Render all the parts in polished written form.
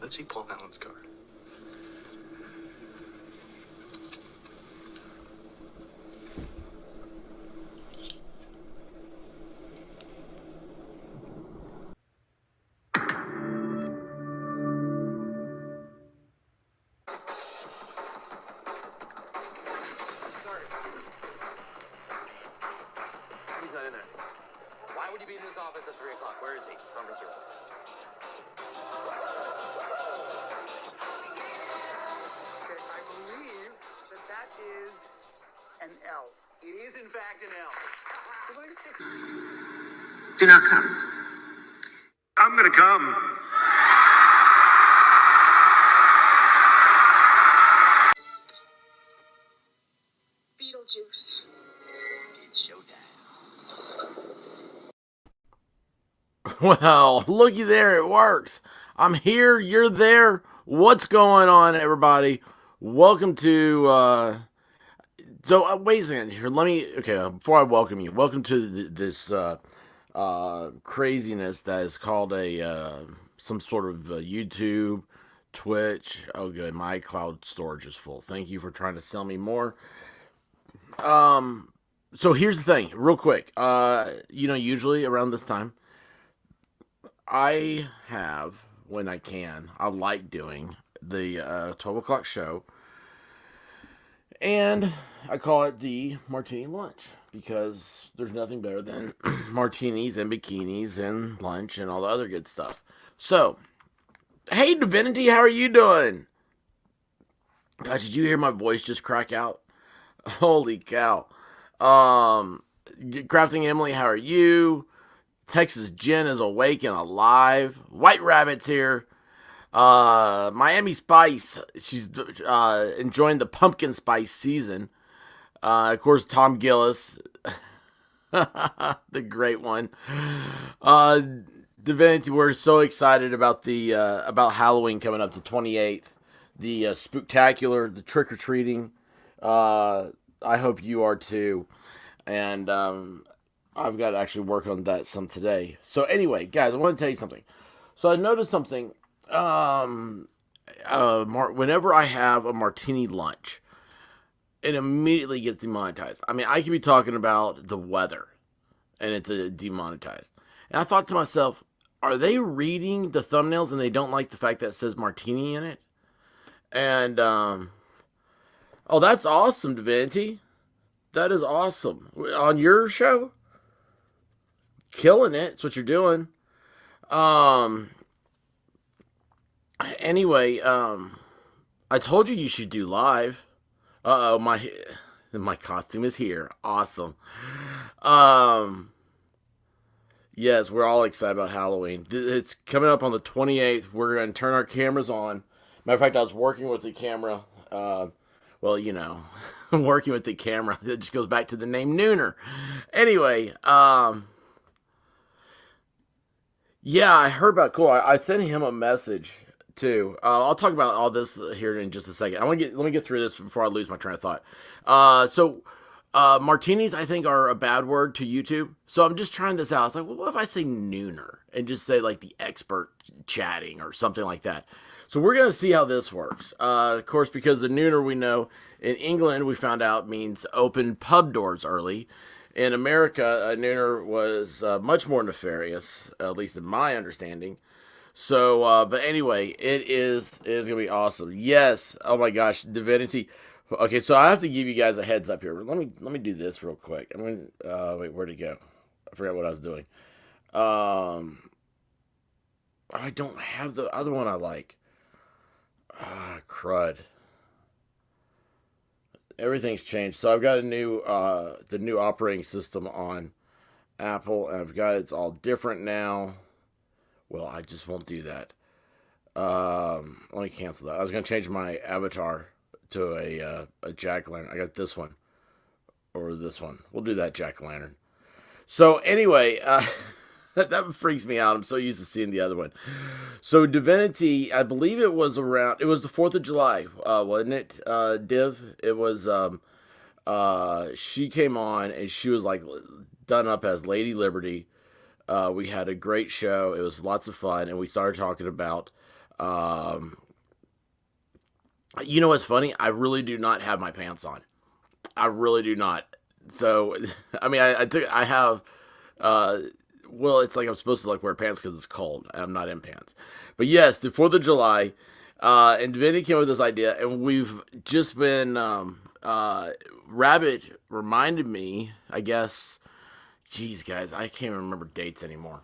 Let's see Paul Allen's card. He's not in there. Why would he be in his office at 3 o'clock? Where is he? Conference room. Okay, I believe that is an L. It is, in fact, an L. Do not come. I'm gonna come. Beetlejuice. It's showtime. Well, looky there, it works. I'm here, you're there. What's going on, everybody? Welcome to, wait a second here. Before I welcome you, welcome to this craziness that is called some sort of YouTube, Twitch. Oh, good, my cloud storage is full. Thank you for trying to sell me more. So here's the thing, real quick. Usually around this time, I have, when I can, I like doing the 12 o'clock show, and I call it the Martini Lunch, because there's nothing better than martinis and bikinis and lunch and all the other good stuff. So, hey Divinity, how are you doing? God, did you hear my voice just crack out? Holy cow. Crafting Emily, how are you? Texas Jen is awake and alive. White Rabbit's here. Miami Spice, she's enjoying the pumpkin spice season. Of course, Tom Gillis, the great one. Divinity, we're so excited about about Halloween coming up the 28th. The spooktacular, the trick-or-treating. I hope you are too. And I've got to actually work on that some today. So anyway, guys, I want to tell you something. So I noticed something. Whenever I have a martini lunch, it immediately gets demonetized. I mean, I could be talking about the weather, and it's demonetized. And I thought to myself, are they reading the thumbnails and they don't like the fact that it says martini in it? And, oh, that's awesome, Divinity. That is awesome. On your show? Killing it. That's what you're doing. Anyway, I told you should do live. Uh-oh, my costume is here. Awesome. Yes, we're all excited about Halloween. It's coming up on the 28th. We're going to turn our cameras on. Matter of fact, I was working with the camera. Working with the camera. It just goes back to the name Nooner. Anyway, yeah, I heard about cool. I sent him a message too. I'll talk about all this here in just a second. Let me get through this before I lose my train of thought. Martinis, I think, are a bad word to YouTube. So I'm just trying this out. It's like, well, what if I say nooner and just say like the expert chatting or something like that? So we're going to see how this works. Of course, because the nooner, we know in England, we found out means open pub doors early. In America, a nooner was much more nefarious, at least in my understanding. So, but anyway, it is going to be awesome. Yes. Oh my gosh, Divinity. Okay, so I have to give you guys a heads up here. Let me do this real quick. Wait, where'd it go? I forgot what I was doing. I don't have the other one I like. Crud. Everything's changed. So I've got the new operating system on Apple, and it's all different now. Well, I just won't do that. Let me cancel that. I was going to change my avatar to a jack-o'-lantern. I got this one. Or this one. We'll do that jack-o'-lantern. So, anyway, that freaks me out. I'm so used to seeing the other one. So, Divinity, I believe it was the 4th of July, wasn't it, Div? It was, she came on, and she was, like, done up as Lady Liberty. We had a great show. It was lots of fun, and we started talking about Um, you know what's funny? I really do not have my pants on. I really do not. So, I mean, I have, uh, well, it's like I'm supposed to like wear pants because it's cold. I'm not in pants. But yes, the 4th of July, and Vinny came up with this idea, and we've just been, Rabbit reminded me, I guess, geez, guys, I can't remember dates anymore.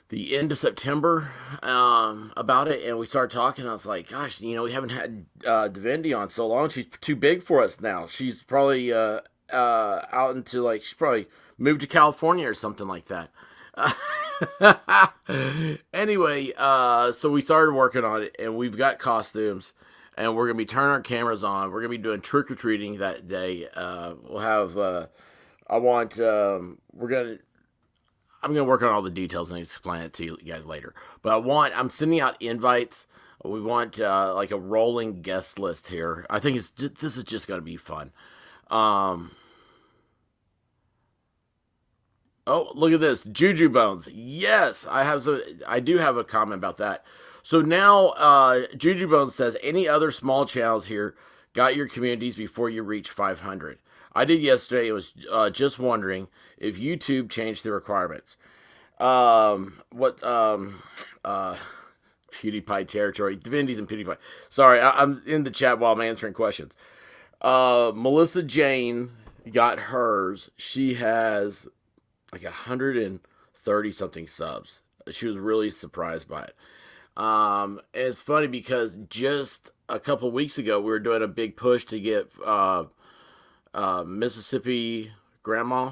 The end of September, about it, and we started talking. And I was like, "Gosh, we haven't had Divinity on so long. She's too big for us now. She's probably out into like she's probably moved to California or something like that." Anyway, so we started working on it, and we've got costumes, and we're gonna be turning our cameras on. We're gonna be doing trick or treating that day. We'll have. I want. We're gonna. I'm gonna work on all the details and explain it to you guys later. But I'm sending out invites. We want like a rolling guest list here. I think this is just gonna be fun. Um, oh, look at this, Juju Bones. Yes, I do have a comment about that. So now, Juju Bones says, any other small channels here got your communities before you reach 500? I did yesterday. It was just wondering if YouTube changed the requirements. What PewDiePie territory. Divinity's in PewDiePie. Sorry, I'm in the chat while I'm answering questions. Melissa Jane got hers. She has like 130 something subs. She was really surprised by it. And it's funny because just a couple weeks ago we were doing a big push to get Mississippi Grandma.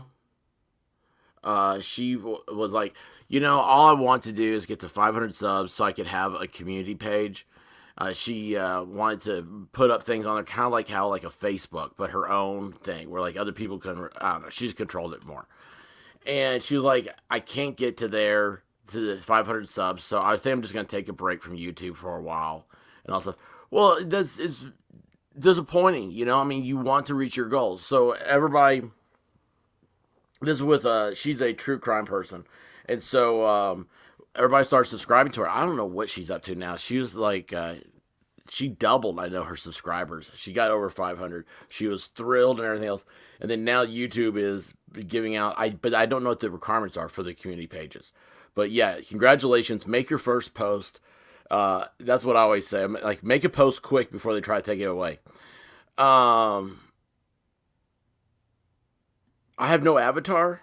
She was like, all I want to do is get to 500 subs so I could have a community page. She wanted to put up things on there, kind of like how like a Facebook, but her own thing, where like other people can. I don't know. She's controlled it more, and she was like, I can't get to the 500 subs, so I think I'm just gonna take a break from YouTube for a while. And also, well, it's disappointing, I mean, you want to reach your goals, so everybody. This is with she's a true crime person, and so everybody starts subscribing to her. I don't know what she's up to now. She was like, she doubled. I know her subscribers. She got over 500. She was thrilled and everything else. And then now YouTube is giving out. But I don't know what the requirements are for the community pages. But yeah, congratulations. Make your first post. That's what I always say. Like, make a post quick before they try to take it away. I have no avatar.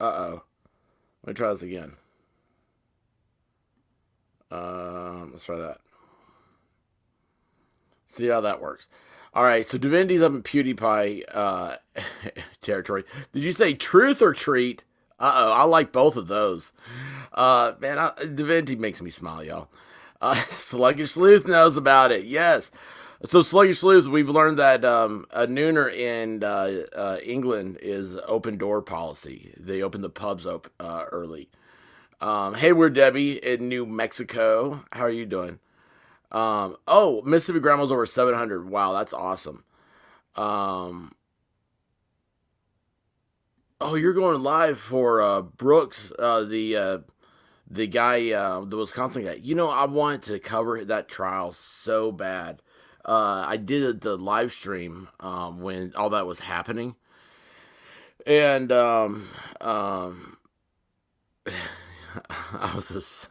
Uh-oh. Let me try this again. Let's try that. See how that works. All right, so Divinity's up in PewDiePie territory. Did you say truth or treat? Uh-oh, I like both of those. Man, Divinity makes me smile, y'all. Sluggish Sleuth knows about it, yes. So Sluggish Sleuth, we've learned that a nooner in England is open door policy. They open the pubs up early. Hey, we're Debbie in New Mexico. How are you doing? Oh, Mississippi Grandma's over 700. Wow, that's awesome. Oh, you're going live for Brooks, the guy, the Wisconsin guy. I wanted to cover that trial so bad. I did the live stream when all that was happening, and I was just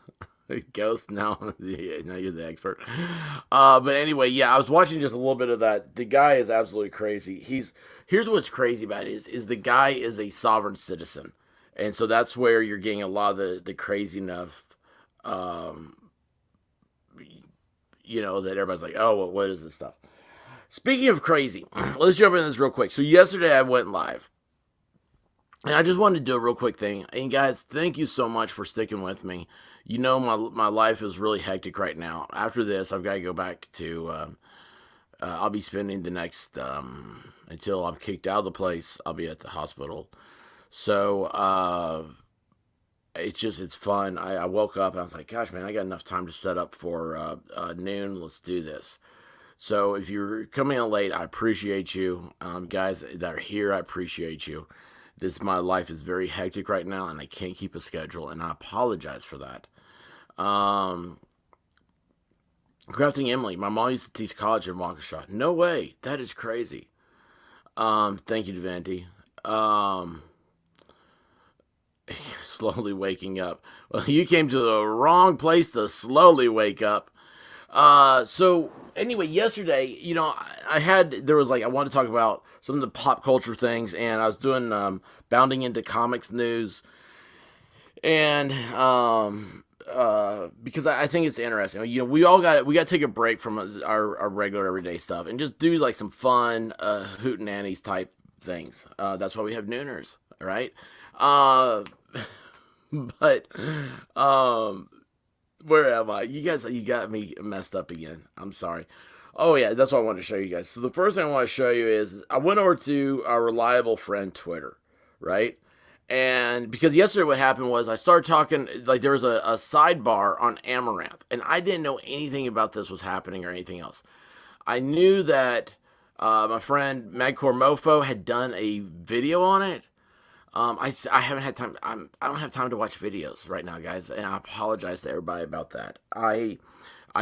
ghost now. Now you're the expert. But anyway, yeah, I was watching just a little bit of that. The guy is absolutely crazy. Here's what's crazy about it is the guy is a sovereign citizen, and so that's where you're getting a lot of the crazy enough. That everybody's like, oh, what is this stuff? Speaking of crazy, let's jump into this real quick. So yesterday I went live. And I just wanted to do a real quick thing. And guys, thank you so much for sticking with me. My life is really hectic right now. After this, I've got to go back to, I'll be spending the next, until I'm kicked out of the place, I'll be at the hospital. So, it's fun. I woke up and I was like, gosh, man, I got enough time to set up for noon. Let's do this. So if you're coming in late, I appreciate you. Guys that are here, I appreciate you. My life is very hectic right now, and I can't keep a schedule, and I apologize for that. Crafting Emily. My mom used to teach college in Waukesha. No way. That is crazy. Thank you, Devante. Slowly waking up. Well, you came to the wrong place to slowly wake up. So anyway, yesterday, there was like, I wanted to talk about some of the pop culture things, and I was doing, bounding into comics news, and, because I think it's interesting. We got to take a break from our regular everyday stuff and just do like some fun, hootenannies type things. That's why we have nooners, right? Uh, but, um, where am I? You got me messed up again. I'm sorry. Oh yeah, that's what I wanted to show you guys. So the first thing I want to show you is I went over to our reliable friend Twitter, right? And because yesterday what happened was I started talking, like there was a sidebar on Amaranth, and I didn't know anything about this was happening or anything else. I knew that my friend Magcore Mofo had done a video on it. I haven't had time. I don't have time to watch videos right now, guys, and I apologize to everybody about that. I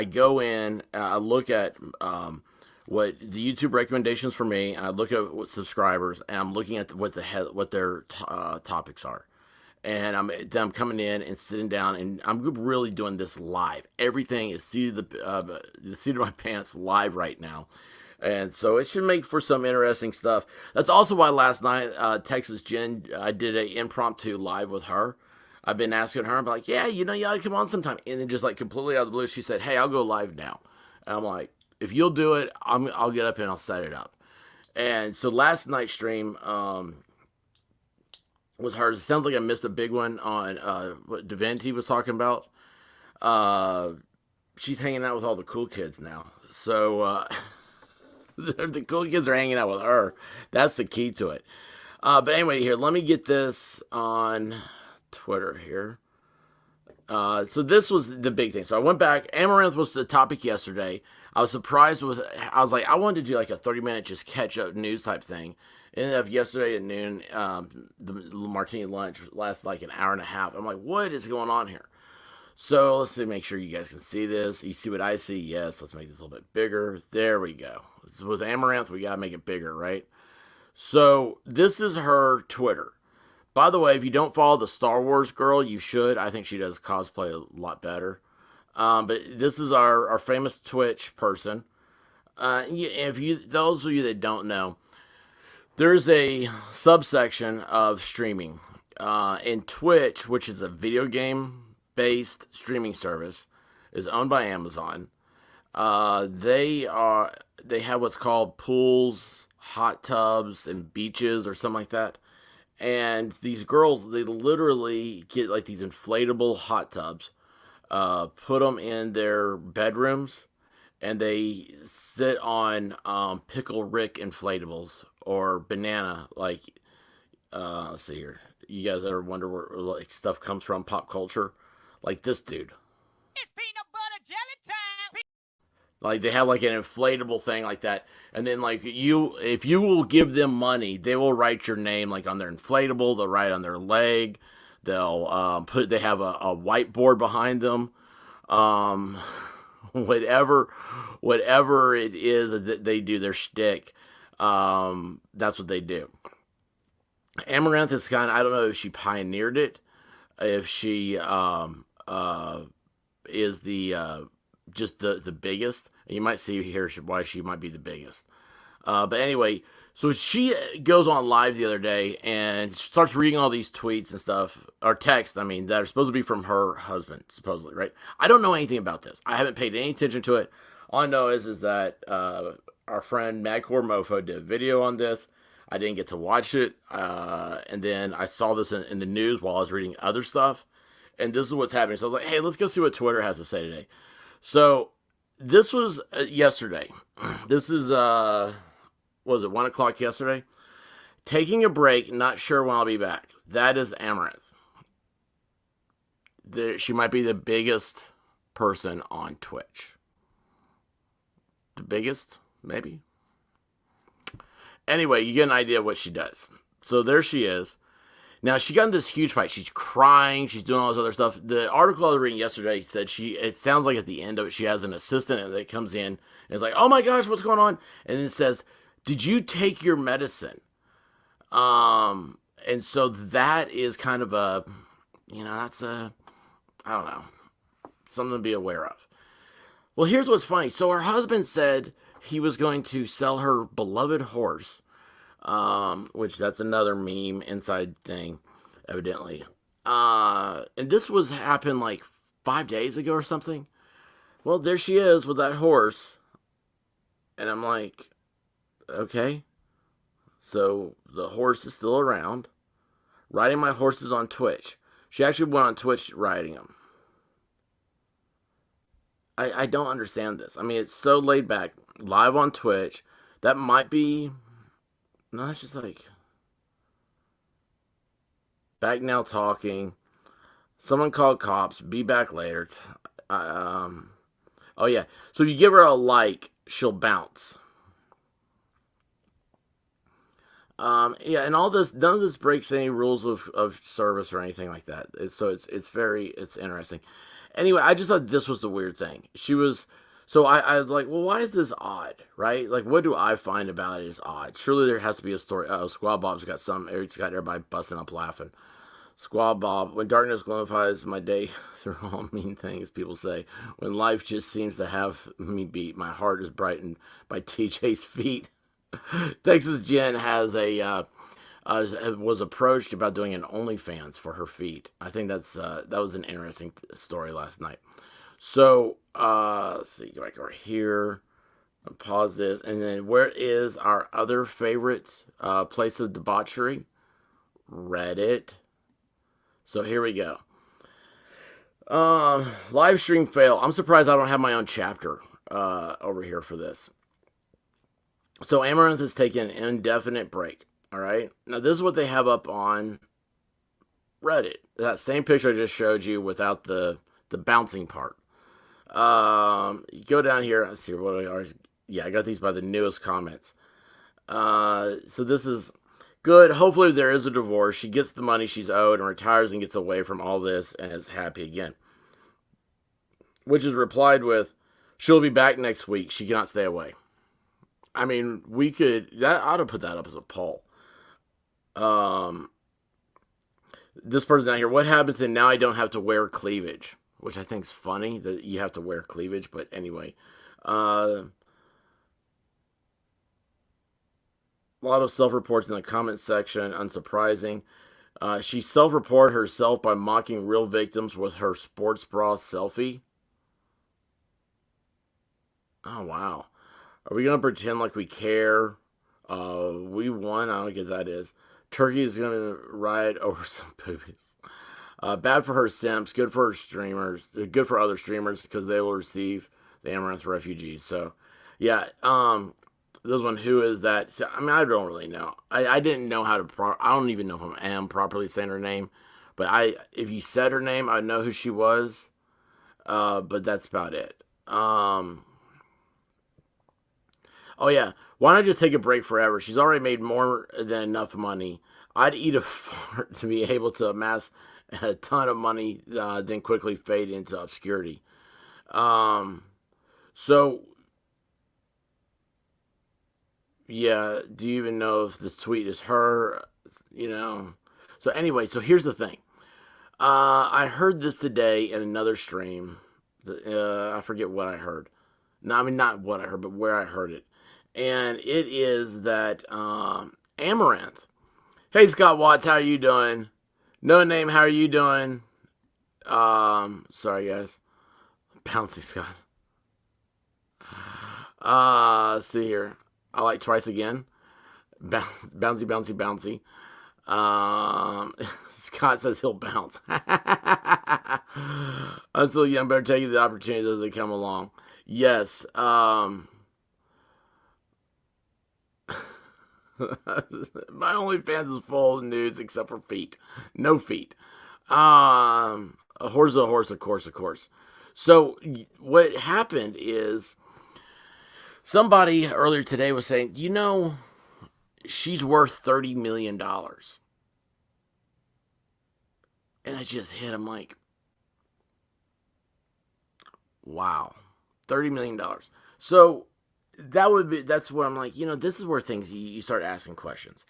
go in, I look at what the YouTube recommendations for me, and I look at what subscribers, and I'm looking at what their topics are, and I'm coming in and sitting down, and I'm really doing this live. Everything is the seat of my pants live right now. And so it should make for some interesting stuff. That's also why last night, Texas Jen, I did an impromptu live with her. I've been asking her, I'm like, yeah, you gotta come on sometime. And then just like completely out of the blue, she said, hey, I'll go live now. And I'm like, if you'll do it, I'll get up and I'll set it up. And so last night's stream was hers. It sounds like I missed a big one on what Devante was talking about. She's hanging out with all the cool kids now. So, the cool kids are hanging out with her. That's the key to it. But anyway, here, let me get this on Twitter here. So this was the big thing. So I went back. Amaranth was the topic yesterday. I was surprised I was like, I wanted to do like a 30-minute just catch up news type thing. Ended up yesterday at noon. The martini lunch lasted like an hour and a half. I'm like, what is going on here? So let's see, make sure you guys can see this. You see what I see? Yes. Let's make this a little bit bigger. There we go. So with Amaranth, we got to make it bigger, right? So this is her Twitter. By the way, if you don't follow the Star Wars girl, you should. I think she does cosplay a lot better. But this is our famous Twitch person. Those of you that don't know, there's a subsection of streaming in Twitch, which is a video game based streaming service, is owned by Amazon. They have what's called pools, hot tubs, and beaches or something like that. And these girls, they literally get like these inflatable hot tubs, put them in their bedrooms, and they sit on Pickle Rick inflatables or banana. Like, let's see here. You guys ever wonder where like stuff comes from, pop culture? Like this dude. It's peanut butter jelly time. Like they have like an inflatable thing like that, and then like if you will give them money, they will write your name like on their inflatable. They'll write on their leg. They'll they have a whiteboard behind them. Whatever it is that they do, their shtick. That's what they do. Amaranth is kind of, I don't know if she pioneered it, if she is the just the biggest. And you might see here why she might be the biggest. But anyway, so she goes on live the other day and starts reading all these tweets and stuff, or text, I mean, that are supposed to be from her husband, supposedly, right? I don't know anything about this. I haven't paid any attention to it. All I know is that our friend Magcore Mofo did a video on this. I didn't get to watch it. And then I saw this in the news while I was reading other stuff. And this is what's happening. So I was like, hey, let's go see what Twitter has to say today. So this was yesterday. This is, was it 1 o'clock yesterday? Taking a break, not sure when I'll be back. That is Amaranth. She might be the biggest person on Twitch. The biggest, maybe. Anyway, you get an idea of what she does. So there she is. Now, she got in this huge fight. She's crying. She's doing all this other stuff. The article I was reading yesterday said it sounds like at the end of it, she has an assistant that comes in and is like, oh my gosh, what's going on? And then it says, did you take your medicine? And so that is kind of I don't know, something to be aware of. Well, here's what's funny. So her husband said he was going to sell her beloved horse, which that's another meme inside thing, evidently. And this happened like 5 days ago or something. Well, there she is with that horse. And I'm like, okay. So the horse is still around. Riding my horses on Twitch. She actually went on Twitch riding them. I don't understand this. I mean, it's so laid back. Live on Twitch. That might be... No, it's just like... Back now talking. Someone called cops. Be back later. Oh, yeah. So if you give her a like, she'll bounce. Yeah, and all this, none of this breaks any rules of service or anything like that. It's interesting. Anyway, I just thought this was the weird thing. She was, so I was like, well, why is this odd, right? Like, what do I find about it is odd? Surely there has to be a story. Oh, Squad Bob's got it's got everybody busting up laughing. Squad Bob, when darkness glorifies my day through all mean things, people say, when life just seems to have me beat, my heart is brightened by TJ's feet. Texas Jen has was approached about doing an OnlyFans for her feet. I think that was an interesting story last night. So let's see, go back over here, pause this, and then where is our other favorite place of debauchery? Reddit. So here we go. Live stream fail. I'm surprised I don't have my own chapter over here for this. So Amaranth has taken an indefinite break. All right. Now this is what they have up on Reddit. That same picture I just showed you without the bouncing part. You go down here. Let's see what are. Yeah, I got these by the newest comments. So this is good. Hopefully there is a divorce. She gets the money she's owed and retires and gets away from all this and is happy again. Which is replied with, she'll be back next week. She cannot stay away. I mean, I ought to put that up as a poll. This person down here, what happens if now I don't have to wear cleavage? Which I think is funny that you have to wear cleavage, but anyway. A lot of self-reports in the comment section, unsurprising. She self-reported herself by mocking real victims with her sports bra selfie. Oh, wow. Are we going to pretend like we care? We won. I don't get that is. Turkey is going to ride over some boobies. Bad for her simps. Good for her streamers. Good for other streamers because they will receive the Amaranth refugees. So, yeah. This one, who is that? So, I mean, I don't really know. I didn't know how to... I don't even know if I am properly saying her name. But if you said her name, I'd know who she was. But that's about it. Oh, yeah. Why not just take a break forever? She's already made more than enough money. I'd eat a fart to be able to amass a ton of money, then quickly fade into obscurity. So, yeah, do you even know if the tweet is her? You know? So, anyway, so here's the thing. I heard this today in another stream. I forget what I heard. No, I mean, not what I heard, but where I heard it. And it is that Amaranth. Hey, Scott Watts, how are you doing? No name, how are you doing? Sorry, guys. Bouncy Scott. See here. I like twice again. Bouncy, bouncy, bouncy. Scott says he'll bounce. I'm still young. Better take the opportunities as they come along. Yes. My OnlyFans is full of nudes except for feet. No feet. A horse is a horse, of course. So what happened is somebody earlier today was saying, she's worth $30 million. And I just hit. I'm like, wow, $30 million. So that's what I'm like, this is where things, you start asking questions.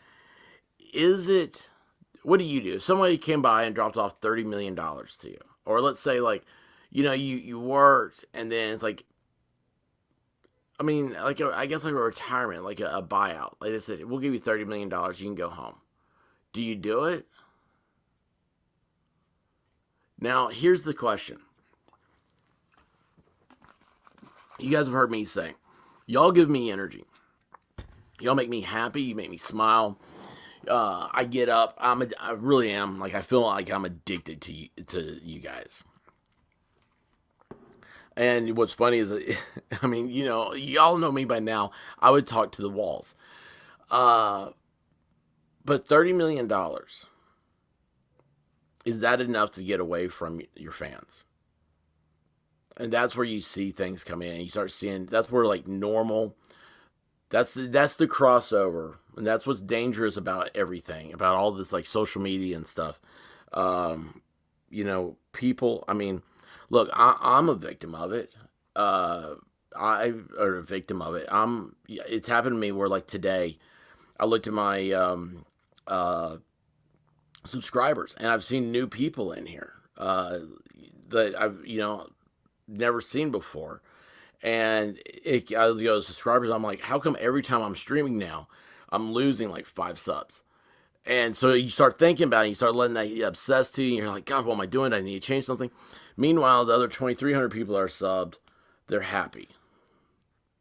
What do you do? If somebody came by and dropped off $30 million to you, or let's say like, you worked and then it's like, I mean, I guess like a retirement, like a buyout. Like they said, we'll give you $30 million, you can go home. Do you do it? Now, here's the question. You guys have heard me say, y'all give me energy. Y'all make me happy. You make me smile. I get up. I really am. Like, I feel like I'm addicted to you guys. And what's funny is, I mean, y'all know me by now. I would talk to the walls. But $30 million, is that enough to get away from your fans? And that's where you see things come in. You start seeing, that's where like normal, that's the crossover. And that's what's dangerous about everything, about all this like social media and stuff. People, I mean, look, I'm a victim of it. Or a victim of it. It's happened to me where like today, I looked at my subscribers and I've seen new people in here that I've never seen before, and I go to subscribers. I'm like, how come every time I'm streaming now, I'm losing like 5 subs? And so you start thinking about it, you start letting that obsess to you, and you're like, God, what am I doing? I need to change something. Meanwhile, the other 2,300 people that are subbed, they're happy.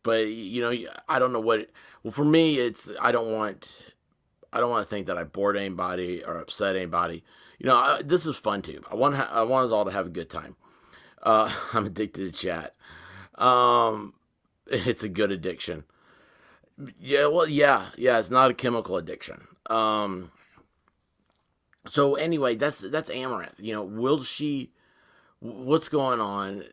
But I don't know what. Well, for me, I don't want to think that I bored anybody or upset anybody. This is fun too. I want us all to have a good time. I'm addicted to chat. It's a good addiction. Yeah, well, yeah, it's not a chemical addiction. So anyway, that's Amaranth. Will she? What's going on?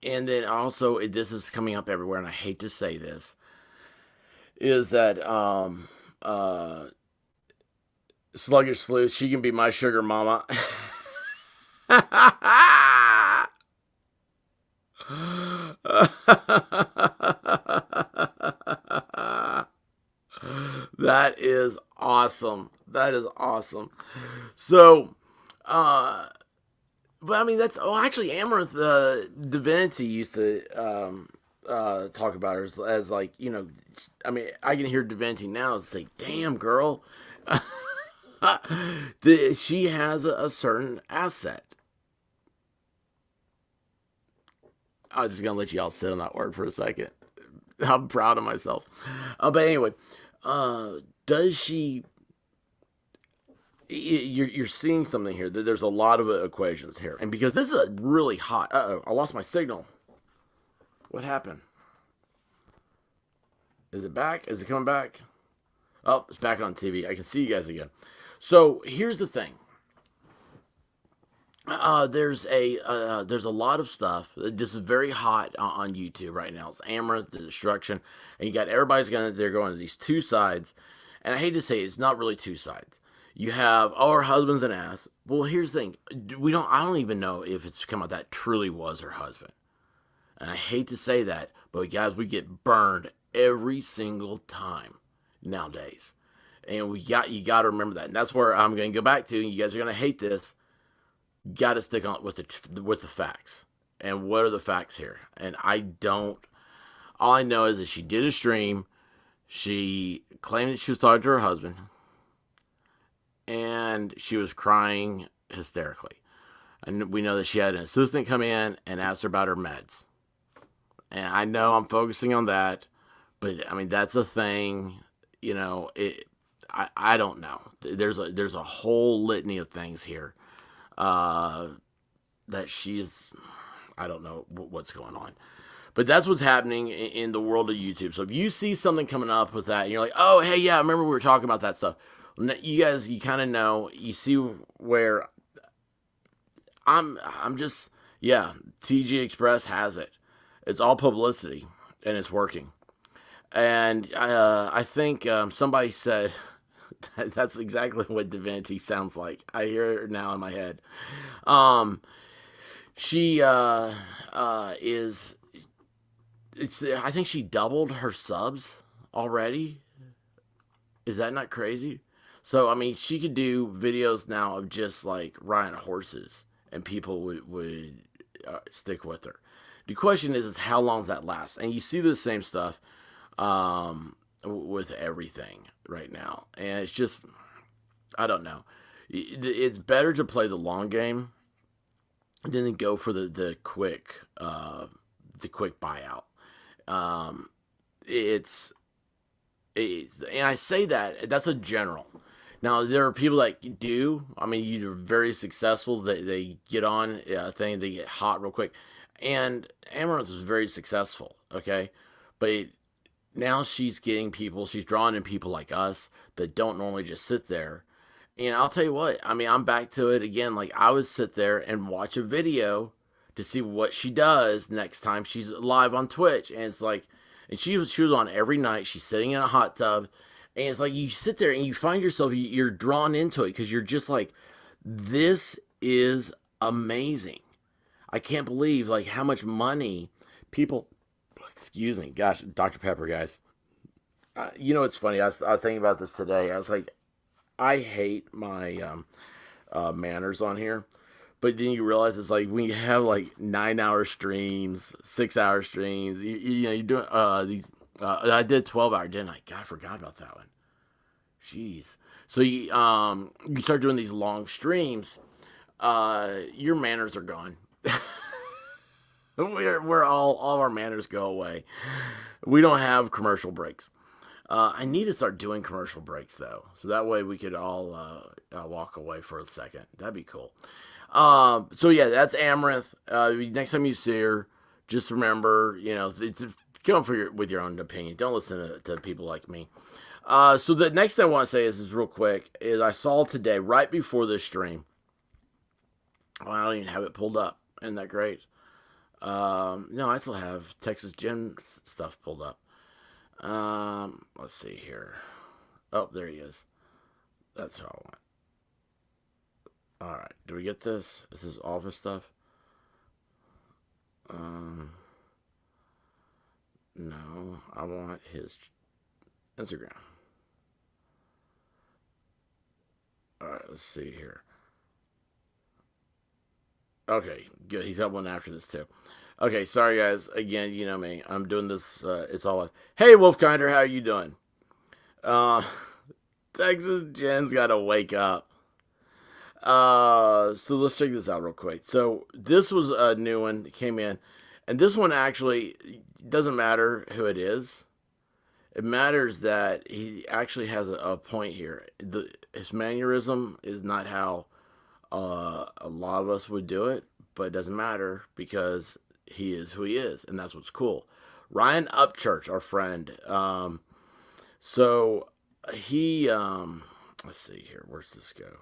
And then also, this is coming up everywhere, and I hate to say this, is that Sluggish Sleuth, she can be my sugar mama. That is awesome. So, but I mean, actually, Amaranth, Divinity used to talk about her as like, I mean, I can hear Divinity now say, damn, girl. She has a certain asset. I was just going to let y'all sit on that word for a second. I'm proud of myself. But anyway, does she... You're seeing something here. There's a lot of equations here. And because this is a really hot... Uh-oh, I lost my signal. What happened? Is it back? Is it coming back? Oh, it's back on TV. I can see you guys again. So, here's the thing. There's a lot of stuff. This is very hot on YouTube right now. It's Amaranth, the destruction, and you got they're going to these two sides, and I hate to say it, it's not really two sides. You have, her husband's an ass. Well, here's the thing. I don't even know if it's come out that truly was her husband. And I hate to say that, but guys, we get burned every single time nowadays. And you got to remember that. And that's where I'm going to go back to. You guys are going to hate this. Got to stick on with the facts. And what are the facts here? And all I know is that she did a stream. She claimed that she was talking to her husband. And she was crying hysterically. And we know that she had an assistant come in and ask her about her meds. And I know I'm focusing on that. But, I mean, that's a thing. I don't know. There's a whole litany of things here. That I don't know what's going on. But that's what's happening in the world of YouTube. So if you see something coming up with that, and you're like, oh, hey, yeah, I remember we were talking about that stuff. You guys, you kind of know, you see where I'm just, yeah, TG Express has it. It's all publicity, and it's working. And I think somebody said, That's exactly what Divinity sounds like. I hear it now in my head. Um, she is. It's. I think she doubled her subs already. Is that not crazy? So I mean, she could do videos now of just like riding horses, and people would stick with her. The question is how long does that last? And you see the same stuff with everything right now, and it's just I don't know. It's better to play the long game than to go for the quick buyout. Um, it's and I say that's a general. Now there are people that do. I mean, you're very successful. They get on a thing, they get hot real quick, and Amaranth was very successful. Okay, but now she's getting people. She's drawing in people like us that don't normally just sit there. And I'll tell you what. I mean, I'm back to it again. Like I would sit there and watch a video to see what she does next time she's live on Twitch, and it's like. And she was on every night. She's sitting in a hot tub. And it's like you sit there and you find yourself, you're drawn into it because you're just like, this is amazing. I can't believe like how much money people, excuse me, gosh, Dr. Pepper, guys. You know, it's funny. I was thinking about this today. I was like, I hate my manners on here. But then you realize it's like when you have like 9-hour streams, 6-hour streams. You know, you're doing these. I did 12-hour, didn't I? God, I forgot about that one. Jeez. So you start doing these long streams. Your manners are gone. we're all our manners go away. We don't have commercial breaks. I need to start doing commercial breaks though, so that way we could all walk away for a second. That'd be cool. So yeah, that's Amaranth. Next time you see her, just remember, you know, go with your own opinion. Don't listen to people like me. So the next thing I want to say is real quick, is I saw today, right before this stream, well, I don't even have it pulled up. Isn't that great? No, I still have Texas Gym stuff pulled up. Let's see here. Oh, there he is. That's how I want. Alright, do we get this? This is office stuff? No, I want his Instagram. Alright, let's see here. Okay, good. He's got one after this too. Okay, sorry guys. Again, you know me. I'm doing this, it's all live. Hey, Wolfkinder, how are you doing? Texas Jen's gotta wake up. So let's check this out real quick. So this was a new one that came in, and this one actually doesn't matter who it is. It matters that he actually has a point here. His mannerism is not how a lot of us would do it, but it doesn't matter because he is who he is, and that's what's cool. Ryan Upchurch, our friend. So he let's see here. Where's this go?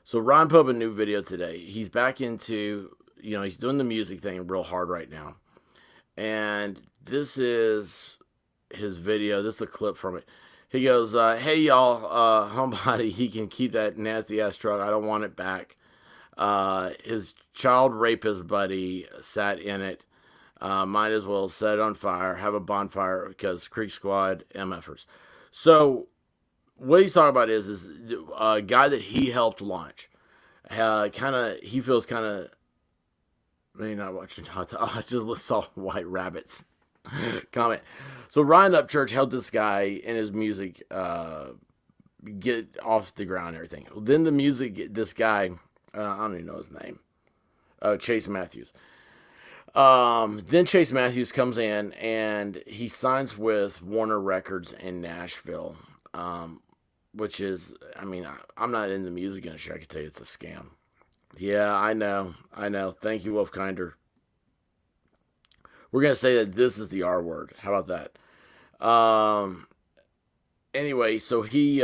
So Ryan put up a new video today. He's back into, you know, he's doing the music thing real hard right now. And this is his video. This is a clip from it. He goes, hey, y'all, homebody, he can keep that nasty-ass truck. I don't want it back. His child rapist buddy sat in it. Might as well set it on fire, have a bonfire, because Creek Squad MFers. So what he's talking about is a guy that he helped launch. He feels kind of, maybe not watching hot. I just saw White Rabbits comment. So Ryan Upchurch helped this guy and his music get off the ground and everything. Then the music, this guy, I don't even know his name, Chase Matthews. Then Chase Matthews comes in and he signs with Warner Records in Nashville. Which is, I mean, I'm not in the music industry. I can tell you it's a scam. Yeah, I know. Thank you, Wolfkinder. We're going to say that this is the R word. How about that? Anyway, so he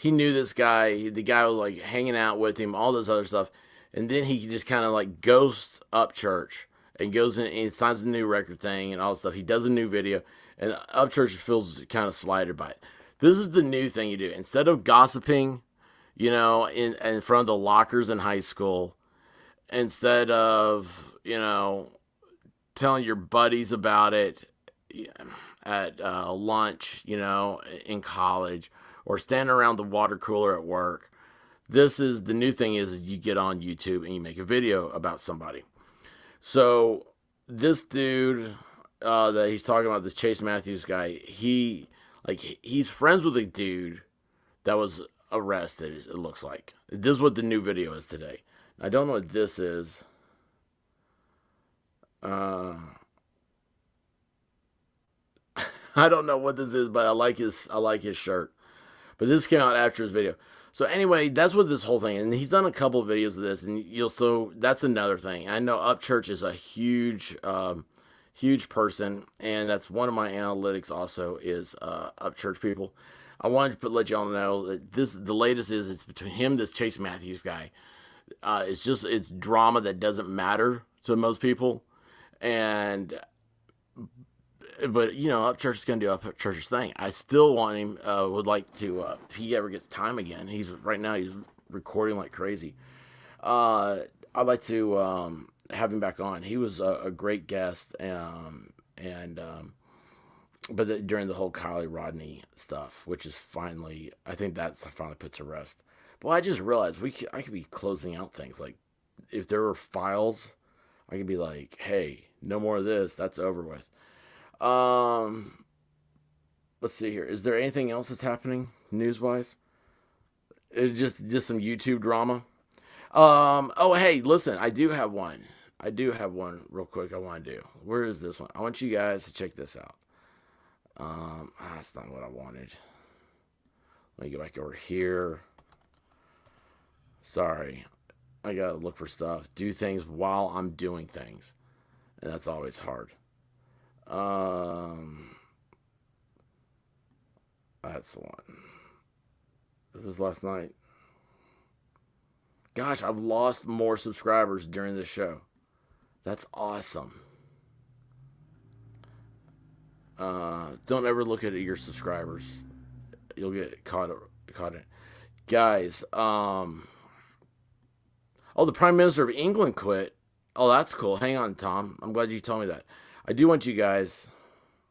knew this guy. The guy was like hanging out with him, all this other stuff. And then he just kind of like ghosts Upchurch and goes in and signs a new record thing and all this stuff. He does a new video, and Upchurch feels kind of slighted by it. This is the new thing you do. Instead of gossiping, in front of the lockers in high school, instead of, telling your buddies about it at lunch, in college, or standing around the water cooler at work. This is the new thing is you get on YouTube and you make a video about somebody. So this dude that he's talking about, this Chase Matthews guy, he's friends with a dude that was arrested, it looks like. This is what the new video is today. I don't know what this is. I don't know what this is, but I like his shirt. But this came out after his video. So anyway, that's what this whole thing is. And he's done a couple of videos of this, and so that's another thing. I know Upchurch is a huge person, and that's one of my analytics also is Upchurch people. I wanted to let y'all know that the latest is it's between him, this Chase Matthews guy. It's drama that doesn't matter to most people, but Upchurch is going to do Upchurch's thing. I still want him. Would like to if he ever gets time again. He's recording like crazy. I'd like to have him back on. He was a great guest, but during the whole Kylie Rodney stuff, which is finally put to rest. But I just realized I could be closing out things. Like if there were files, I could be like, hey, no more of this. That's over with. Let's see here. Is there anything else that's happening news-wise? It's just some YouTube drama. Oh, hey, listen, I do have one real quick I want to do. Where is this one? I want you guys to check this out. That's not what I wanted. Let me go back over here. Sorry. I gotta look for stuff. Do things while I'm doing things. And that's always hard. That's the one. This is last night. Gosh, I've lost more subscribers during this show. That's awesome. Don't ever look at your subscribers. You'll get caught in it. Guys, the Prime Minister of England quit. Oh, that's cool. Hang on, Tom. I'm glad you told me that. I do want you guys...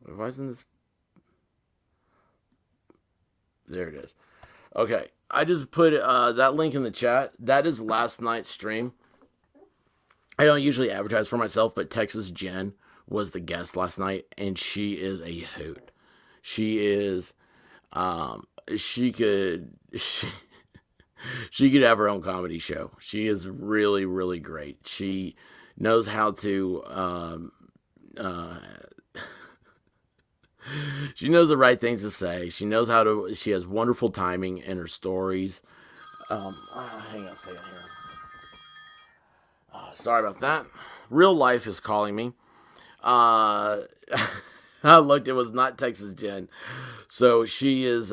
Why isn't this... There it is. Okay. I just put that link in the chat. That is last night's stream. I don't usually advertise for myself, but Texas Jen was the guest last night, and she is a hoot. She is... She could have her own comedy show. She is really, really great. She knows how to... she knows the right things to say. She knows how to. She has wonderful timing in her stories. Hang on a second here. Sorry about that. Real life is calling me. I looked. It was not Texas Jen. So she is.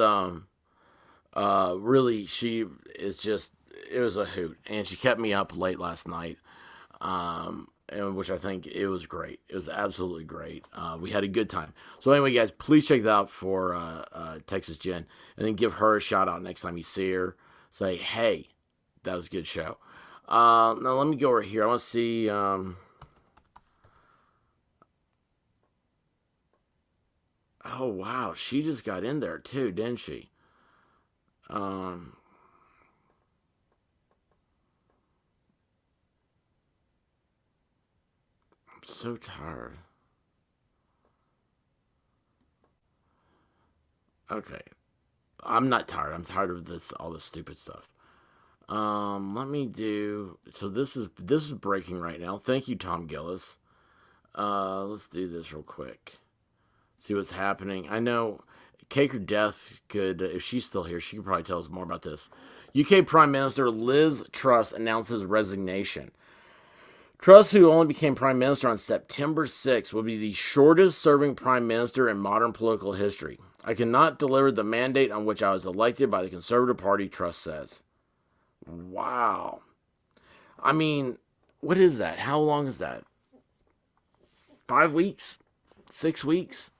Really, she is just. It was a hoot, and she kept me up late last night. Which I think it was great. It was absolutely great. We had a good time. So anyway, guys, please check that out for Texas Jen, and then give her a shout out next time you see her. Say, hey, that was a good show. Now let me go over here. I want to see. Oh wow, she just got in there too, didn't she? I'm so tired. Okay. I'm not tired. I'm tired of all this stupid stuff. Let me do... So this is breaking right now. Thank you, Tom Gillis. Let's do this real quick. See what's happening. I know Cake or Death could... If she's still here, she could probably tell us more about this. UK Prime Minister Liz Truss announces resignation. Truss, who only became Prime Minister on September 6th, will be the shortest-serving Prime Minister in modern political history. I cannot deliver the mandate on which I was elected by the Conservative Party, Truss says. Wow. I mean, what is that? How long is that? 5 weeks, 6 weeks.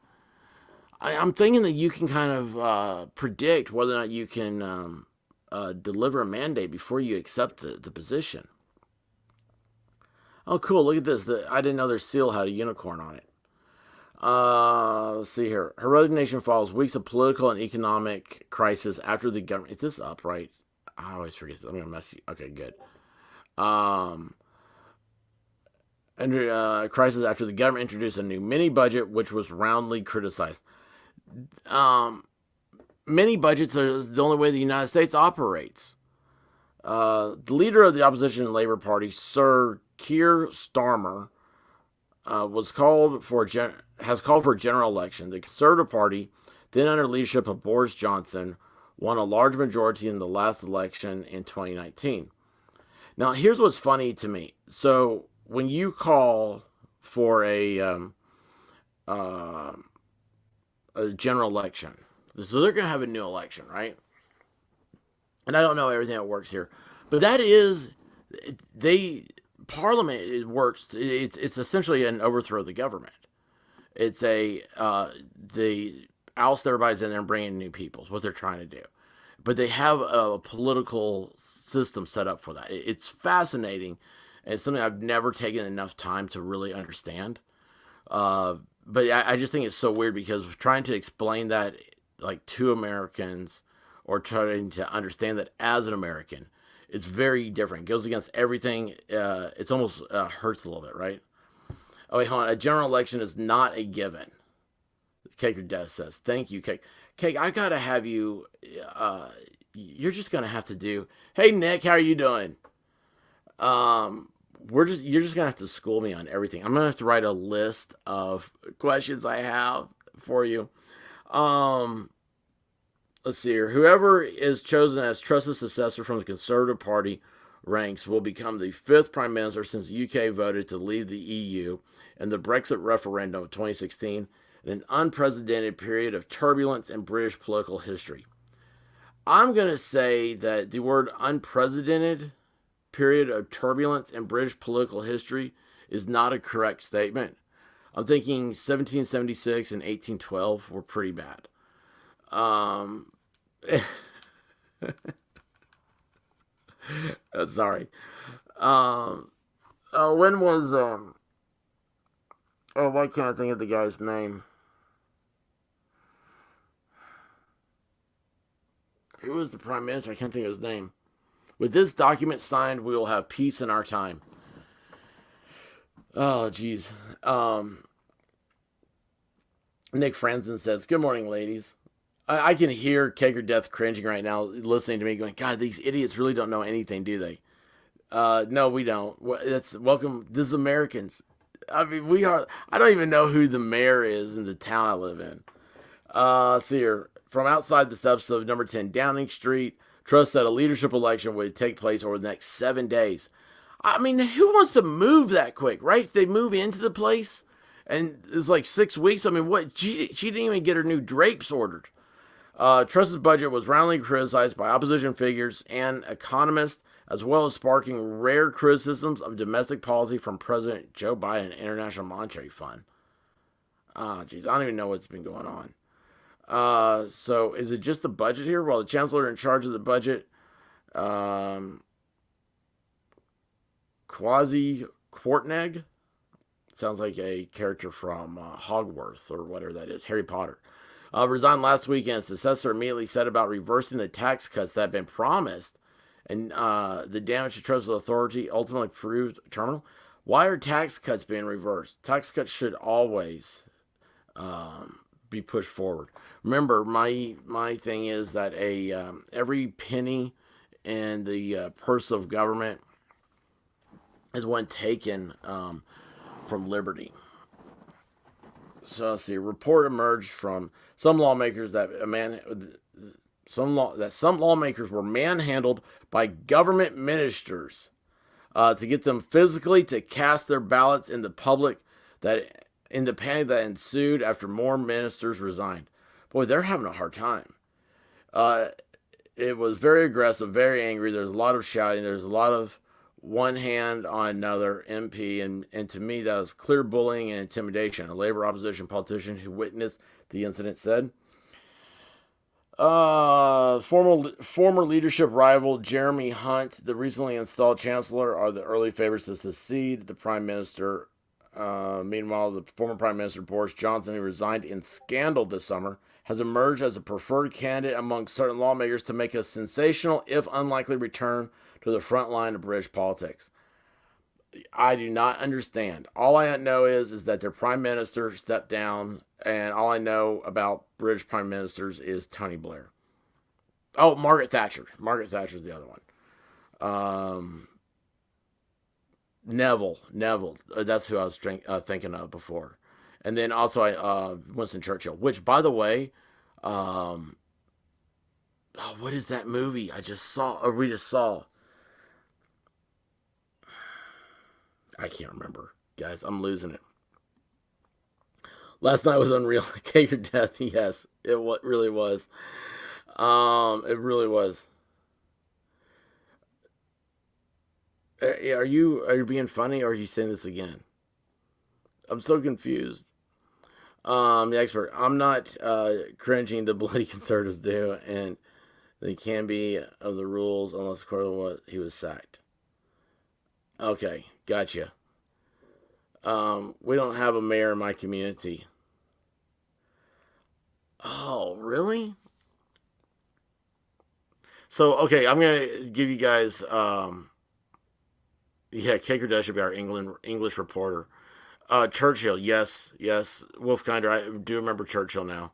I'm thinking that you can kind of predict whether or not you can deliver a mandate before you accept the position. Oh, cool. Look at this. I didn't know their seal had a unicorn on it. Let's see here. Her resignation follows weeks of political and economic crisis after the government. Is this up, right? I always forget this. I'm going to mess you. Okay, good. Crisis after the government introduced a new mini budget, which was roundly criticized. Mini budgets are the only way the United States operates. The leader of the opposition Labour Party, Sir Keir Starmer, has called for a general election. The Conservative Party, then under leadership of Boris Johnson, won a large majority in the last election in 2019. Now, here's what's funny to me. So, when you call for a general election, so they're going to have a new election, right? And I don't know everything that works here, but that is, Parliament, it works. It's essentially an overthrow of the government. It's they oust everybody's in there and bring in new people. Is what they're trying to do. But they have a political system set up for that. It's fascinating. And it's something I've never taken enough time to really understand. But I just think it's so weird because trying to explain that like to Americans or trying to understand that as an American, it's very different. It goes against everything. It's almost hurts a little bit, right? Oh, wait, hold on. A general election is not a given. Cake or Death says, thank you, Cake. Cake, I got to have you, you're just going to have to do, hey, Nick, how are you doing? You're just going to have to school me on everything. I'm going to have to write a list of questions I have for you. Let's see here. Whoever is chosen as trusted successor from the Conservative Party ranks will become the 5th Prime Minister since the UK voted to leave the EU in the Brexit referendum of 2016 in an unprecedented period of turbulence in British political history. I'm going to say that the word unprecedented period of turbulence in British political history is not a correct statement. I'm thinking 1776 and 1812 were pretty bad. Sorry. When was why can't I think of the guy's name? Who was the prime minister? I can't think of his name. With this document signed, we will have peace in our time. Oh, geez. Nick Franzen says, good morning, ladies. I can hear Cake or Death cringing right now, listening to me going, God, these idiots really don't know anything, do they? No, we don't. Welcome. This is Americans. I mean, we are. I don't even know who the mayor is in the town I live in. See here. From outside the steps of number 10 Downing Street, trust that a leadership election would take place over the next 7 days. I mean, who wants to move that quick, right? They move into the place, and it's like 6 weeks. I mean, what? She didn't even get her new drapes ordered. Truss's budget was roundly criticized by opposition figures and economists, as well as sparking rare criticisms of domestic policy from President Joe Biden and International Monetary Fund. Geez, I don't even know what's been going on. So is it just the budget here? Well, the chancellor in charge of the budget, Quasi Quartneg, sounds like a character from Hogwarts or whatever that is, Harry Potter, resigned last week, and his successor immediately set about reversing the tax cuts that had been promised, and the damage to trust authority ultimately proved terminal. Why are tax cuts being reversed? Tax cuts should always be pushed forward. Remember, my thing is that every penny in the purse of government is one taken from liberty. So let's see. A report emerged from some lawmakers that some lawmakers were manhandled by government ministers to get them physically to cast their ballots in the public, that in the panic that ensued after more ministers resigned. Boy, they're having a hard time. It was very aggressive, very angry. There's a lot of shouting. There's a lot of one hand on another MP, and to me that was clear bullying and intimidation. A labor opposition politician who witnessed the incident said. Former leadership rival Jeremy Hunt, the recently installed chancellor, are the early favorites to succeed the prime minister. Meanwhile, the former prime minister Boris Johnson, who resigned in scandal this summer, has emerged as a preferred candidate among certain lawmakers to make a sensational, if unlikely, return to the front line of British politics. I do not understand. All I know is that their prime minister stepped down, and all I know about British prime ministers is Tony Blair. Oh, Margaret Thatcher. Margaret Thatcher's the other one. Neville. That's who I was thinking of before. And then also Winston Churchill. Which, by the way, what is that movie I just saw? Or we just saw? I can't remember, guys. I'm losing it. Last night was unreal. Cake or death? Yes, it really was. It really was. Are you being funny, or are you saying this again? I'm so confused. The expert. I'm not cringing. The bloody conservatives do, and they can be of the rules unless according to what he was sacked. Okay, gotcha. We don't have a mayor in my community. Oh, really? So, okay, I'm gonna give you guys. Cake or Death should be our English reporter. Churchill, yes. Wolfkinder, I do remember Churchill now.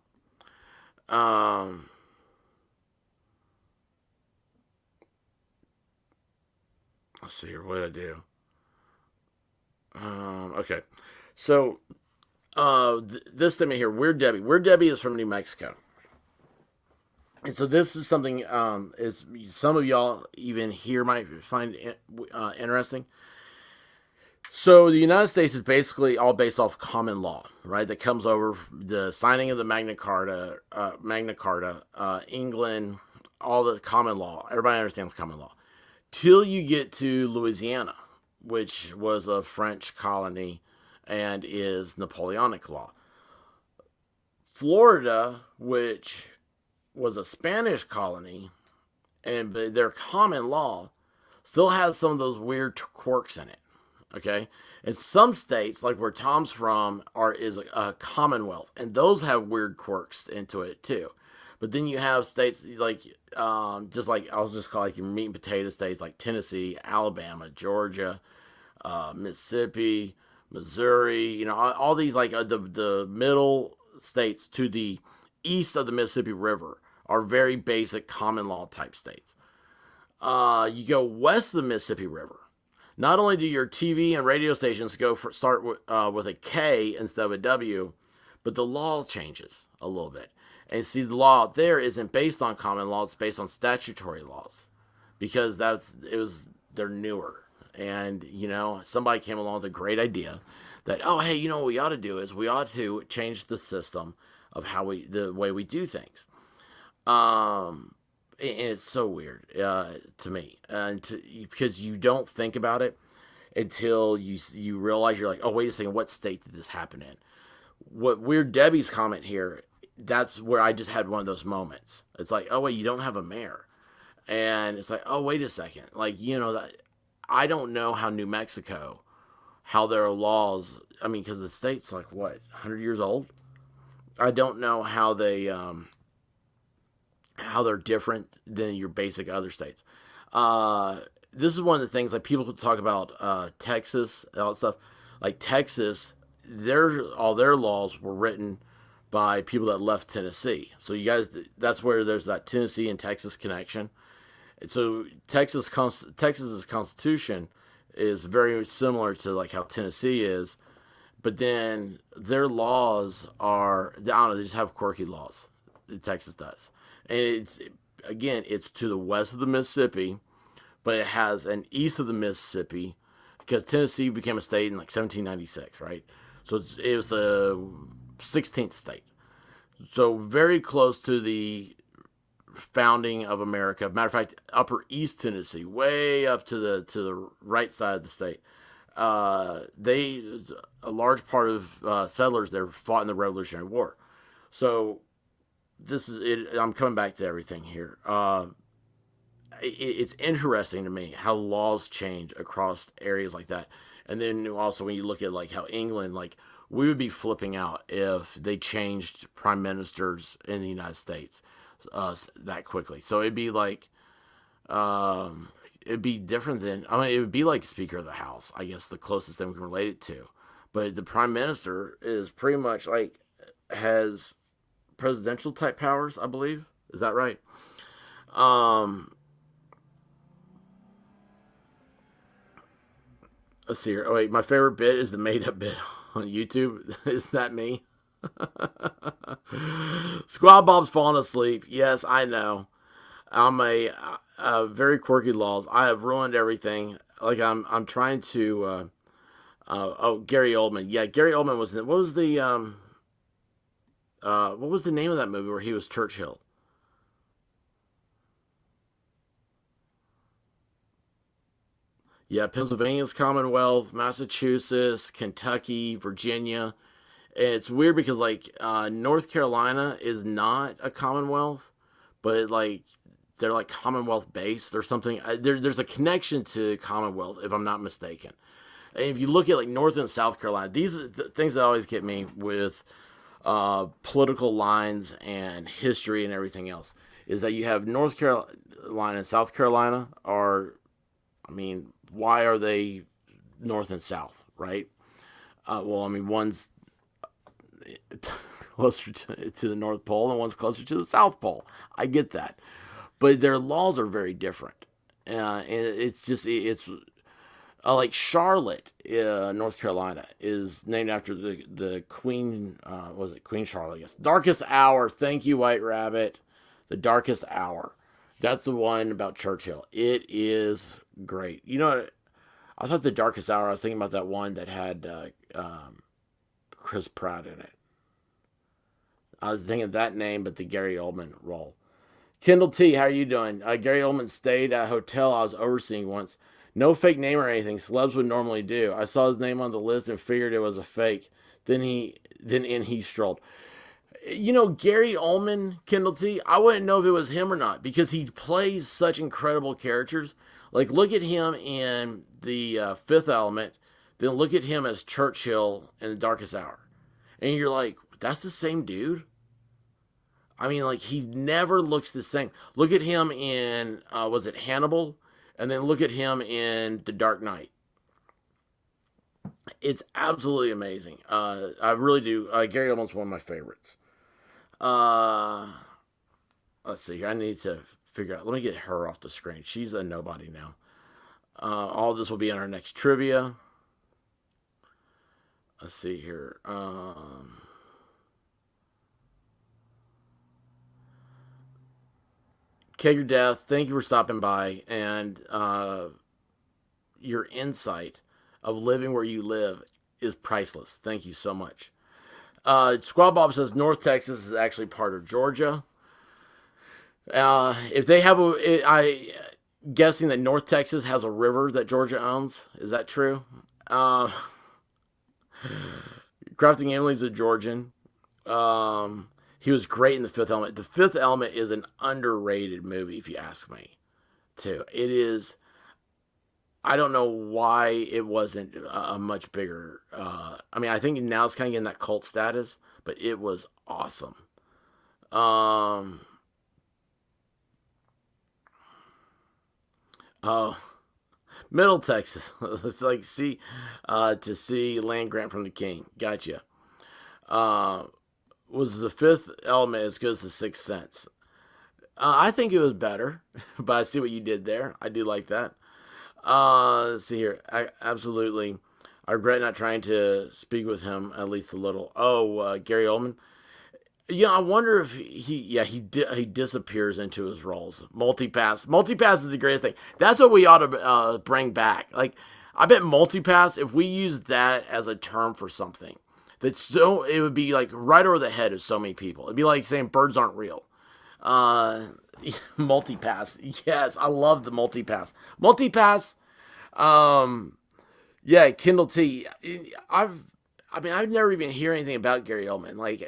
Let's see here. What did I do? Okay. So, this statement here, Weird Debbie. Weird Debbie is from New Mexico. And so this is something is some of y'all even here might find interesting. So the United States is basically all based off common law, right? That comes over the signing of the Magna Carta, England, all the common law. Everybody understands common law. Till you get to Louisiana, which was a French colony and is Napoleonic law. Florida, which was a Spanish colony, and their common law still has some of those weird quirks in it. Okay, and some states, like where Tom's from, is a commonwealth, and those have weird quirks into it too. But then you have states like, just like I'll just call like your meat and potato states like Tennessee, Alabama, Georgia, Mississippi, Missouri. You know, all these like the middle states to the east of the Mississippi River are very basic common law type states. You go west of the Mississippi River. Not only do your TV and radio stations start with a K instead of a W, but the law changes a little bit. And see, the law out there isn't based on common law; it's based on statutory laws, because they're newer. And you know, somebody came along with a great idea that, oh hey, you know what we ought to do is we ought to change the system of the way we do things. And it's so weird to me, because you don't think about it until you realize you're like, oh wait a second, what state did this happen in? What Weird Debbie's comment here, that's where I just had one of those moments. It's like, oh wait, you don't have a mayor, and it's like, oh wait a second, like you know that I don't know how New Mexico, how their laws. I mean, because the state's like what 100 years old. I don't know how they're different than your basic other states. This is one of the things like people talk about Texas, all that stuff. Like Texas, all their laws were written by people that left Tennessee. So you guys, that's where there's that Tennessee and Texas connection. And so Texas's constitution is very similar to like how Tennessee is, but then their laws are, I don't know, they just have quirky laws. Texas does. And it's to the west of the Mississippi, but it has an east of the Mississippi, because Tennessee became a state in like 1796, right? So it was the 16th state. So very close to the founding of America. Matter of fact, Upper East Tennessee, way up to the right side of the state. A large part of settlers there fought in the Revolutionary War. So this is it. I'm coming back to everything here. It's interesting to me how laws change across areas like that. And then also when you look at like how England, like we would be flipping out if they changed prime ministers in the United States that quickly. So it'd be like, it'd be different than, I mean, it would be like Speaker of the House, I guess the closest thing we can relate it to. But the prime minister is pretty much like, has presidential type powers, I believe. Is that right? Let's see here. Oh wait, my favorite bit is the made up bit on YouTube. Isn't that me? Squad Bob's falling asleep. Yes, I know. I'm a very quirky laws. I have ruined everything. Like I'm trying to. Oh, Gary Oldman. Yeah, Gary Oldman was. What was the name of that movie where he was Churchill? Yeah, Pennsylvania's Commonwealth, Massachusetts, Kentucky, Virginia. And it's weird because like North Carolina is not a Commonwealth, but like they're like Commonwealth based or something. There's a connection to Commonwealth if I'm not mistaken. And if you look at like North and South Carolina, these are the things that always get me with political lines and history and everything else. Is that you have North Carolina and South Carolina are, I mean, why are they north and south, right? Well, I mean, one's closer to the North Pole and one's closer to the South Pole. I get that. But their laws are very different. And it's like Charlotte, North Carolina, is named after the Queen, was it Queen Charlotte, I guess. Darkest Hour. Thank you, White Rabbit. The Darkest Hour. That's the one about Churchill. It is great. You know, I thought The Darkest Hour, I was thinking about that one that had Chris Pratt in it. I was thinking of that name, but the Gary Oldman role. Kendall T, how are you doing? Gary Oldman stayed at a hotel I was overseeing once. No fake name or anything. Celebs would normally do. I saw his name on the list and figured it was a fake. Then in he strolled. You know, Gary Oldman, Kendall T, I wouldn't know if it was him or not because he plays such incredible characters. Like, look at him in the Fifth Element, then look at him as Churchill in The Darkest Hour. And you're like, that's the same dude? I mean, like, he never looks the same. Look at him in, was it Hannibal? And then look at him in The Dark Knight. It's absolutely amazing. I really do. Gary Oldman's one of my favorites. Let's see here. I need to figure out. Let me get her off the screen. She's a nobody now. All this will be in our next trivia. Let's see here. Kegger Death, thank you for stopping by and your insight of living where you live is priceless. Thank you so much. Squad Bob says North Texas is actually part of Georgia. If they have I guessing that North Texas has a river that Georgia owns. Is that true? Crafting Emily's a Georgian. He was great in The Fifth Element. The Fifth Element is an underrated movie, if you ask me, too. It is. I don't know why it wasn't a much bigger. I mean, I think now it's kind of getting that cult status, but it was awesome. Oh, Middle Texas. It's like to see land grant from the king. Gotcha. Was The Fifth Element as good as The Sixth Sense? I think it was better, but I see what you did there. I do like that. Let's see here. Absolutely. I regret not trying to speak with him at least a little. Oh, Gary Oldman. Yeah, I wonder if he disappears into his roles. Multipass is the greatest thing. That's what we ought to bring back. Like, I bet multipass, if we use that as a term for something, it would be like right over the head of so many people. It'd be like saying birds aren't real. Multipass. Yes, I love the multipass. Multipass. Yeah, Kindle T. I've never even hear anything about Gary Oldman. Like,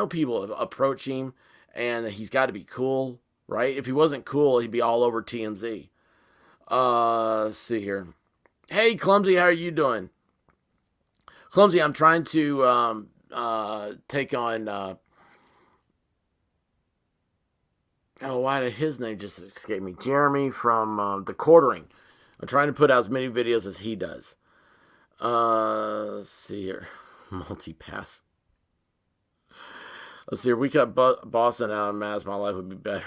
people approach him, and he's got to be cool, right? If he wasn't cool, he'd be all over TMZ. Let's see here. Hey, Clumsy, how are you doing? Clumsy, I'm trying to take on. Why did his name just escape me? Jeremy from The Quartering. I'm trying to put out as many videos as he does. Let's see here. Multipass. Let's see here. We got Boston out of mass. My life would be better.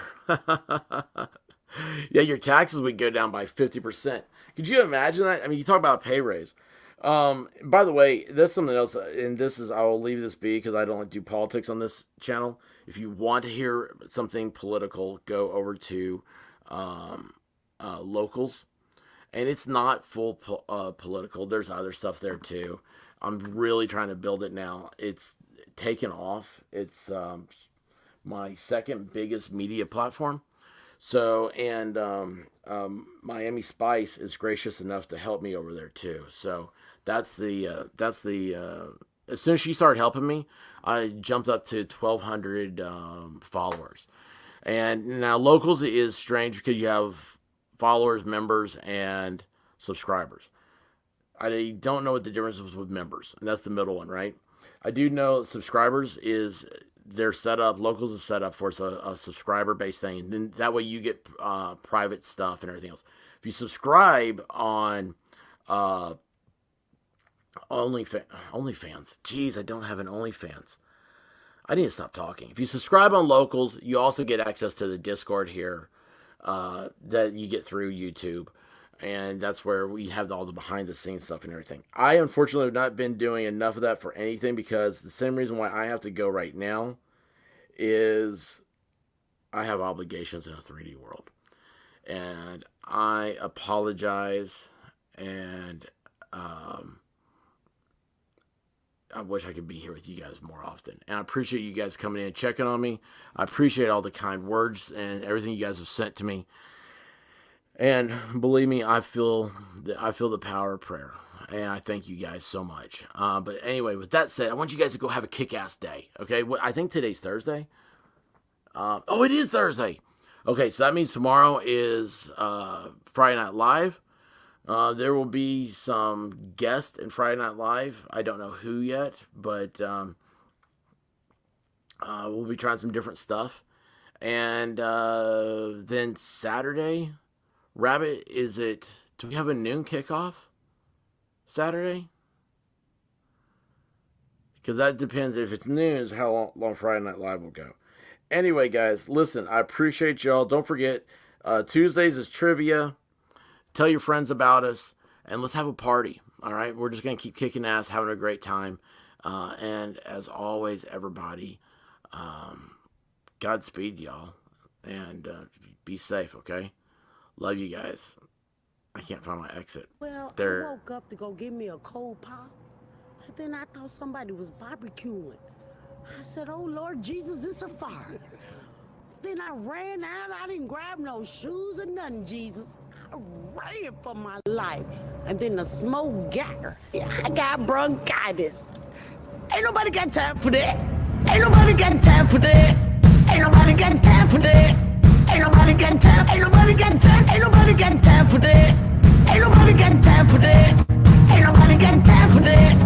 Yeah, your taxes would go down by 50%. Could you imagine that? I mean, you talk about a pay raise. By the way, that's something else, and I will leave this be because I don't do politics on this channel. If you want to hear something political, go over to Locals. And it's not full political. There's other stuff there too. I'm really trying to build it now. It's taken off. It's my second biggest media platform. So, and Miami Spice is gracious enough to help me over there too. So that's the as soon as she started helping me, I jumped up to 1,200 followers. And now Locals is strange because you have followers, members, and subscribers. I don't know what the difference is with members, and that's the middle one, right? I do know subscribers is they're set up. Locals is set up for a subscriber-based thing, and then that way you get private stuff and everything else. If you subscribe on OnlyFans, geez, I don't have an OnlyFans. I need to stop talking. If you subscribe on Locals, you also get access to the Discord here. That you get through YouTube, and that's where we have all the behind the scenes stuff and everything. I unfortunately have not been doing enough of that for anything because the same reason why I have to go right now is I have obligations in a 3D world, and I apologize, and I wish I could be here with you guys more often. And I appreciate you guys coming in and checking on me. I appreciate all the kind words and everything you guys have sent to me. And believe me, I feel the power of prayer. And I thank you guys so much. But anyway, with that said, I want you guys to go have a kick-ass day. Okay? I think today's Thursday. It is Thursday. Okay, so that means tomorrow is Friday Night Live. There will be some guests in Friday Night Live. I don't know who yet, but we'll be trying some different stuff. And then Saturday, Rabbit, do we have a noon kickoff Saturday? Because that depends. If it's noon, is how long Friday Night Live will go. Anyway, guys, listen, I appreciate y'all. Don't forget, Tuesdays is trivia. Tell your friends about us, and let's have a party, all right? We're just going to keep kicking ass, having a great time. And as always, everybody, Godspeed, y'all. And be safe, okay? Love you guys. I can't find my exit. Well, I woke up to go get me a cold pop, and then I thought somebody was barbecuing. I said, oh, Lord Jesus, it's a fire. Then I ran out. I didn't grab no shoes or nothing, Jesus. I ran for my life. And then the smoke got her. I got bronchitis. Ain't nobody got time for that. Ain't nobody got time for that. Ain't nobody got time for that. Ain't nobody got time. Ain't nobody got time. Ain't nobody got time for that. Ain't nobody got time for that. Ain't nobody got time for that.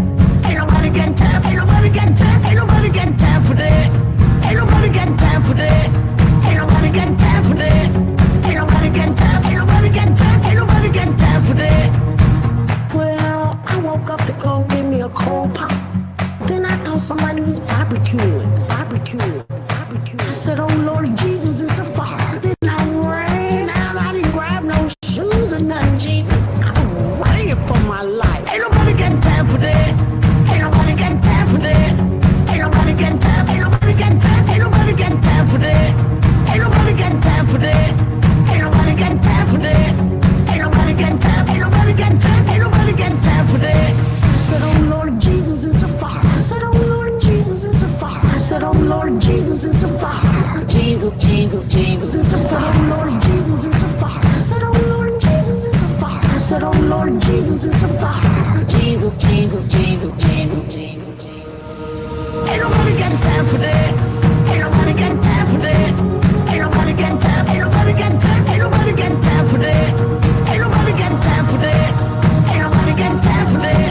Ain't nobody got time. Ain't nobody got time. Ain't nobody got time for that. Ain't nobody got time for that. Ain't nobody got time for that. Ain't nobody got time. Ain't nobody got time. Ain't nobody got time for that. Well, I woke up to go get me a cold pop. Then I thought somebody was barbecuing. I said, oh Lord Jesus, it's a fire. Then I ran out. I didn't grab no shoes or nothing, Jesus. I ran for my life. Ain't nobody got time for that. Ain't nobody got time for that. Ain't nobody got time. Ain't nobody got time. Ain't nobody got time for that. Ain't nobody got time for that. Ain't nobody got time for that. Ain't nobody got time. Ain't nobody got time. Ain't nobody got time for that. I said, oh Lord Jesus, it's a fire. I said, oh Lord Jesus, it's a fire. I said, oh Lord Jesus, it's a fire. Jesus, Jesus, Jesus. ain't time for that.